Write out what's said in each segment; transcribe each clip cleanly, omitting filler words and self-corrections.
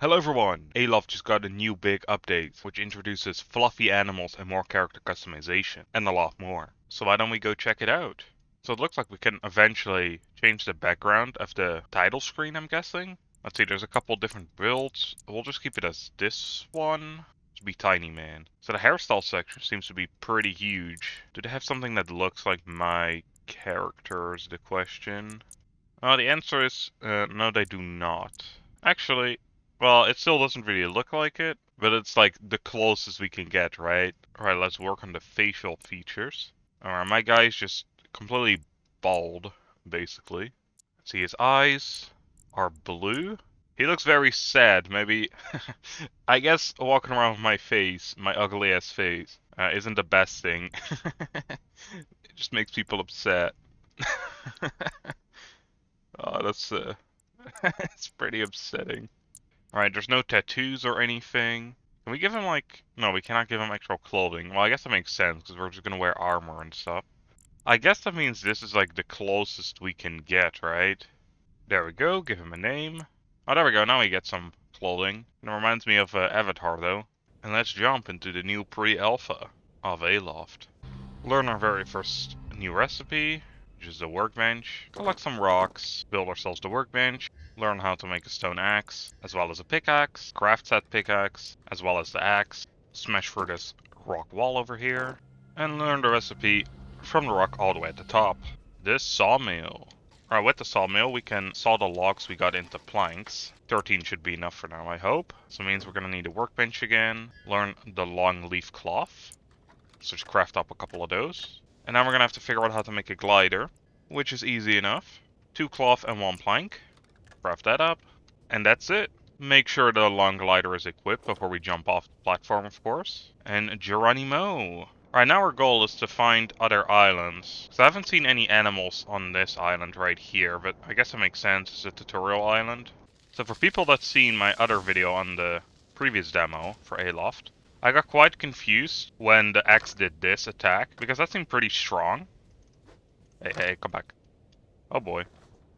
Hello everyone! Aloft just got a new big update, which introduces fluffy animals and more character customization, and a lot more. So why don't we go check it out? So it looks like we can eventually change the background of the title screen, I'm guessing. Let's see, there's a couple different builds. We'll just keep it as this one. To be Tiny Man. So the hairstyle section seems to be pretty huge. Do they have something that looks like my character is the question? The answer is no, they do not. Actually, well, it still doesn't really look like it, but it's like the closest we can get, right? Alright, let's work on the facial features. Alright, my guy's just completely bald, basically. See, his eyes are blue. He looks very sad, maybe. I guess walking around with my face, my ugly ass face, isn't the best thing. It just makes people upset. Oh, that's it's pretty upsetting. Alright, there's no tattoos or anything. Can we give him like... No, we cannot give him actual clothing. Well, I guess that makes sense, because we're just gonna wear armor and stuff. I guess that means this is like the closest we can get, right? There we go, give him a name. Oh, there we go, now we get some clothing. It reminds me of Avatar, though. And let's jump into the new pre-alpha of Aloft. Learn our very first new recipe, which is the workbench. Collect some rocks, build ourselves the workbench. Learn how to make a stone axe, as well as a pickaxe. Craft that pickaxe, as well as the axe. Smash through this rock wall over here. And learn the recipe from the rock all the way at the top. This sawmill. Alright, with the sawmill, we can saw the logs we got into planks. 13 should be enough for now, I hope. So it means we're gonna need a workbench again. Learn the long leaf cloth. So just craft up a couple of those. And now we're gonna have to figure out how to make a glider, which is easy enough. 2 cloth and 1 plank. Craft that up. And that's it. Make sure the long glider is equipped before we jump off the platform, of course. And Geronimo. Alright, now our goal is to find other islands. Because I haven't seen any animals on this island right here, but I guess it makes sense. It's a tutorial island. So for people that's seen my other video on the previous demo for Aloft, I got quite confused when the axe did this attack, because that seemed pretty strong. Hey, come back. Oh boy.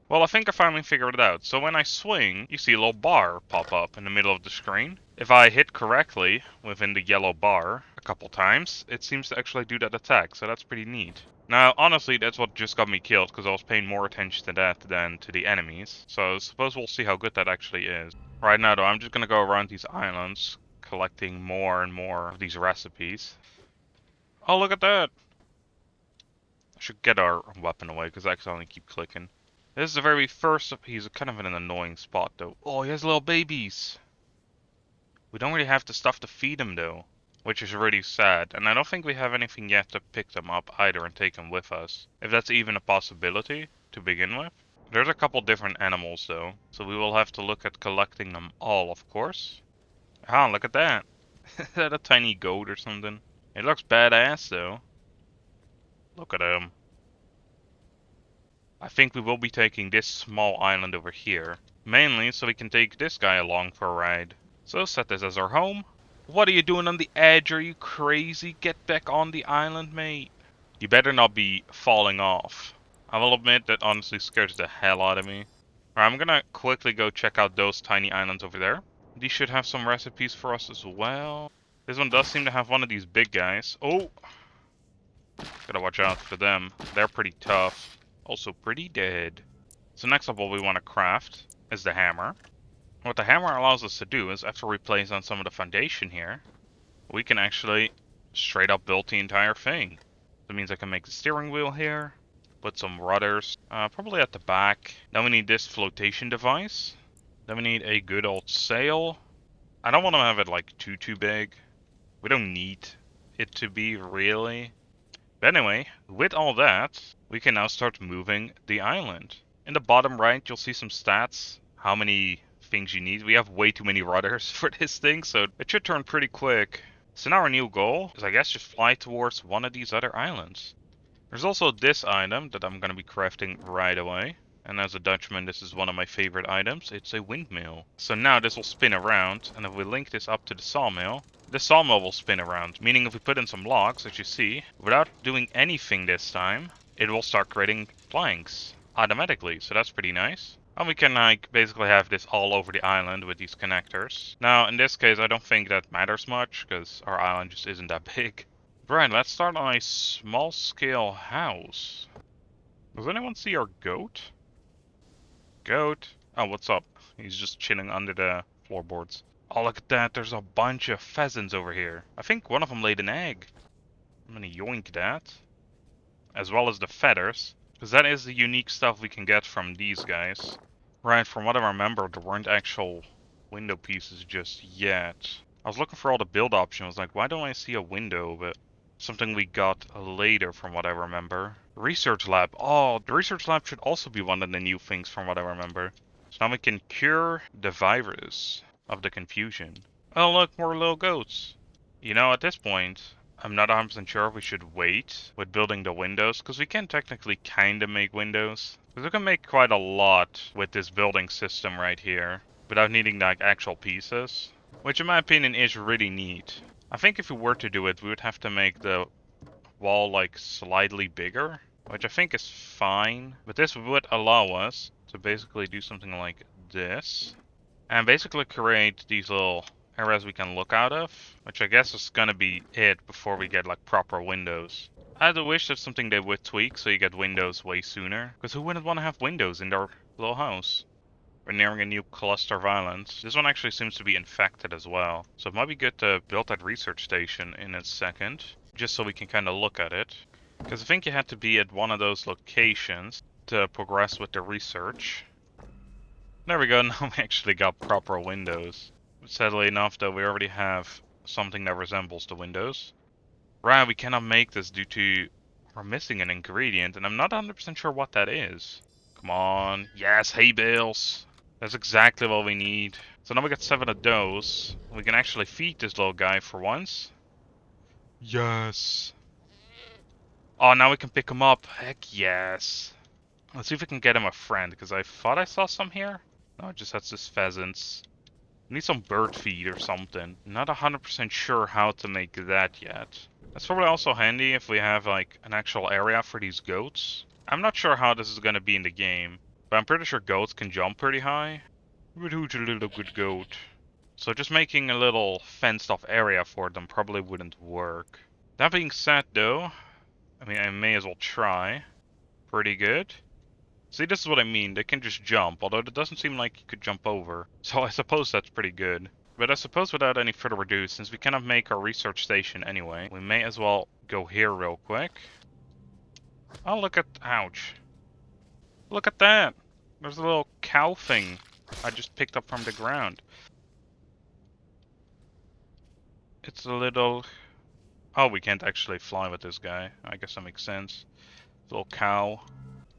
Well, I think I finally figured it out. So when I swing, you see a little bar pop up in the middle of the screen. If I hit correctly within the yellow bar a couple times, it seems to actually do that attack, so that's pretty neat. Now, honestly, that's what just got me killed, because I was paying more attention to that than to the enemies. So I suppose we'll see how good that actually is. Right now, though, I'm just gonna go around these islands, collecting more and more of these recipes. Oh, look at that! I should get our weapon away, because I accidentally keep clicking. This is the very first... He's kind of in an annoying spot, though. Oh, he has little babies! We don't really have the stuff to feed him, though. Which is really sad. And I don't think we have anything yet to pick them up either and take them with us. If that's even a possibility to begin with. There's a couple different animals, though. So we will have to look at collecting them all, of course. Ah, look at that. Is that a tiny goat or something? It looks badass, though. Look at him. I think we will be taking this small island over here. Mainly so we can take this guy along for a ride. So set this as our home. What are you doing on the edge? Are you crazy? Get back on the island, mate. You better not be falling off. I will admit that honestly scares the hell out of me. Alright, I'm gonna quickly go check out those tiny islands over there. These should have some recipes for us as well. This one does seem to have one of these big guys. Oh! Gotta watch out for them. They're pretty tough. Also pretty dead. So next up what we want to craft is the hammer. What the hammer allows us to do is after we place on some of the foundation here, we can actually straight up build the entire thing. That means I can make the steering wheel here, put some rudders, probably at the back. Then we need this flotation device. Then we need a good old sail. I don't want to have it like too big. We don't need it to be really. But anyway, with all that, we can now start moving the island. In the bottom right, you'll see some stats, how many things you need. We have way too many rudders for this thing, so it should turn pretty quick. So now our new goal is, I guess, just fly towards one of these other islands. There's also this item that I'm going to be crafting right away. And as a Dutchman, this is one of my favorite items. It's a windmill. So now this will spin around, and if we link this up to the sawmill will spin around. Meaning if we put in some logs, as you see, without doing anything this time, it will start creating planks automatically. So that's pretty nice. And we can like basically have this all over the island with these connectors. Now in this case I don't think that matters much because our island just isn't that big. Right, let's start on a small scale house. Does anyone see our goat? Goat? Oh, what's up? He's just chilling under the floorboards. Oh, look at that, there's a bunch of pheasants over here. I think one of them laid an egg. I'm gonna yoink that. As well as the feathers. Because that is the unique stuff we can get from these guys. Right, from what I remember, there weren't actual window pieces just yet. I was looking for all the build options, like, why don't I see a window? But something we got later from what I remember. Research lab. Oh, the research lab should also be one of the new things from what I remember. So now we can cure the virus of the confusion. Oh look, more little goats. You know, at this point, I'm not 100% sure if we should wait with building the windows, because we can technically kinda make windows. Because we can make quite a lot with this building system right here, without needing like actual pieces. Which in my opinion is really neat. I think if we were to do it, we would have to make the wall like slightly bigger, which I think is fine. But this would allow us to basically do something like this. And basically create these little areas we can look out of, which I guess is gonna be it before we get like proper windows. I do wish that's something they would tweak so you get windows way sooner, because who wouldn't want to have windows in their little house? We're nearing a new cluster of islands. This one actually seems to be infected as well, so it might be good to build that research station in a second, just so we can kind of look at it. Because I think you had to be at one of those locations to progress with the research. There we go, now we actually got proper windows. Sadly enough though, we already have something that resembles the windows. Right, we cannot make this due to we're missing an ingredient, and I'm not 100% sure what that is. Come on. Yes, hay bales. That's exactly what we need. So now we got 7 of those. We can actually feed this little guy for once. Yes. Oh, now we can pick him up. Heck yes. Let's see if we can get him a friend, because I thought I saw some here. No, it just has this pheasants. We need some bird feed or something. Not 100% sure how to make that yet. That's probably also handy if we have like an actual area for these goats. I'm not sure how this is gonna be in the game, but I'm pretty sure goats can jump pretty high. But who's a little good goat? So just making a little fenced off area for them probably wouldn't work. That being said though, I mean I may as well try. Pretty good. See, this is what I mean, they can just jump, although it doesn't seem like you could jump over. So I suppose that's pretty good. But I suppose without any further ado, since we cannot make our research station anyway, we may as well go here real quick. Oh, look at... ouch. Look at that! There's a little cow thing I just picked up from the ground. It's a little... oh, we can't actually fly with this guy. I guess that makes sense. Little cow.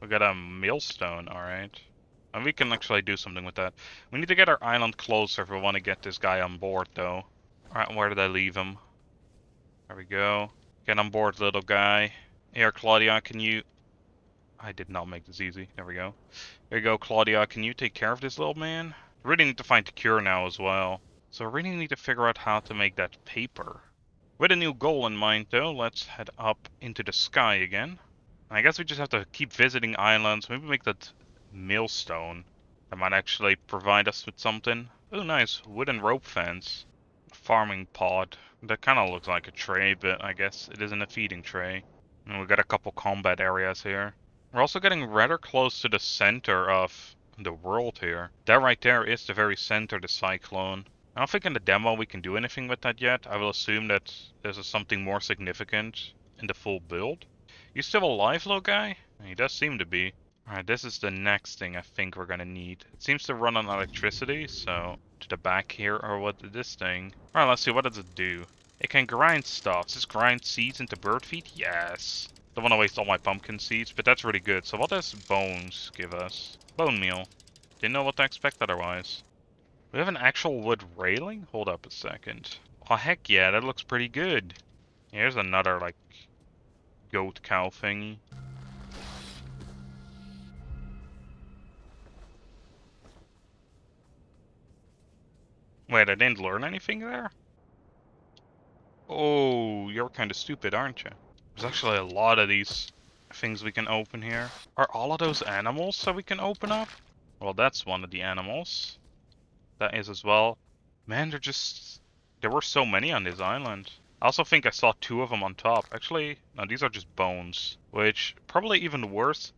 We got a millstone, alright. And we can actually do something with that. We need to get our island closer if we want to get this guy on board, though. Alright, where did I leave him? There we go. Get on board, little guy. Here, Claudia, can you... I did not make this easy. There we go. There you go, Claudia. Can you take care of this little man? We really need to find the cure now as well. So we really need to figure out how to make that paper. With a new goal in mind, though, let's head up into the sky again. I guess we just have to keep visiting islands. Maybe make that millstone. That might actually provide us with something. Oh, nice. Wooden rope fence. Farming pod. That kind of looks like a tray, but I guess it isn't a feeding tray. And we got a couple combat areas here. We're also getting rather close to the center of the world here. That right there is the very center of the cyclone. I don't think in the demo we can do anything with that yet. I will assume that this is something more significant in the full build. You still alive, little guy? He does seem to be. Alright, this is the next thing I think we're gonna need. It seems to run on electricity, so to the back here, or what did this thing? Alright, let's see, what does it do? It can grind stuff. Does this grind seeds into bird feed? Yes. Don't want to waste all my pumpkin seeds, but that's really good. So what does bones give us? Bone meal. Didn't know what to expect otherwise. We have an actual wood railing? Hold up a second. Oh, heck yeah, that looks pretty good. Here's another, like, goat cow thingy. Wait, I didn't learn anything there? Oh, you're kind of stupid, aren't you? There's actually a lot of these things we can open here. Are all of those animals that we can open up? Well, that's one of the animals. That is as well. Man, there were so many on this island. I also think I saw 2 of them on top. Actually, no, these are just bones, which probably even worse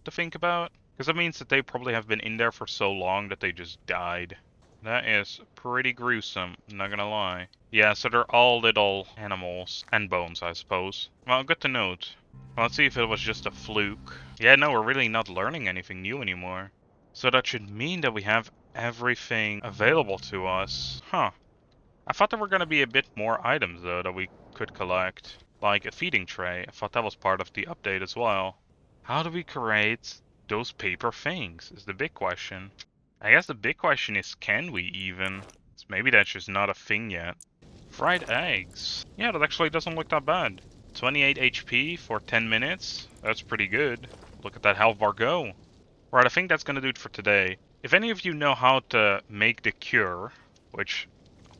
to think about, because that means that they probably have been in there for so long that they just died. That is pretty gruesome, not gonna lie. Yeah, so they're all little animals, and bones, I suppose. Well, good to note. Well, let's see if it was just a fluke. Yeah, no, we're really not learning anything new anymore. So that should mean that we have everything available to us. Huh. I thought there were gonna be a bit more items, though, that we could collect. Like a feeding tray. I thought that was part of the update as well. How do we create those paper things, is the big question. I guess the big question is, can we even? Maybe that's just not a thing yet. Fried eggs. Yeah, that actually doesn't look that bad. 28 HP for 10 minutes. That's pretty good. Look at that health bar go. Right, I think that's gonna do it for today. If any of you know how to make the cure, which,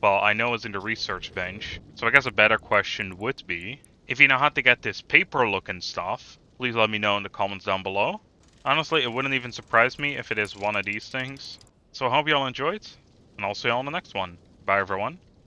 well, I know is in the research bench, so I guess a better question would be, if you know how to get this paper looking stuff, please let me know in the comments down below. Honestly, it wouldn't even surprise me if it is one of these things. So I hope you all enjoyed, and I'll see you all in the next one. Bye everyone.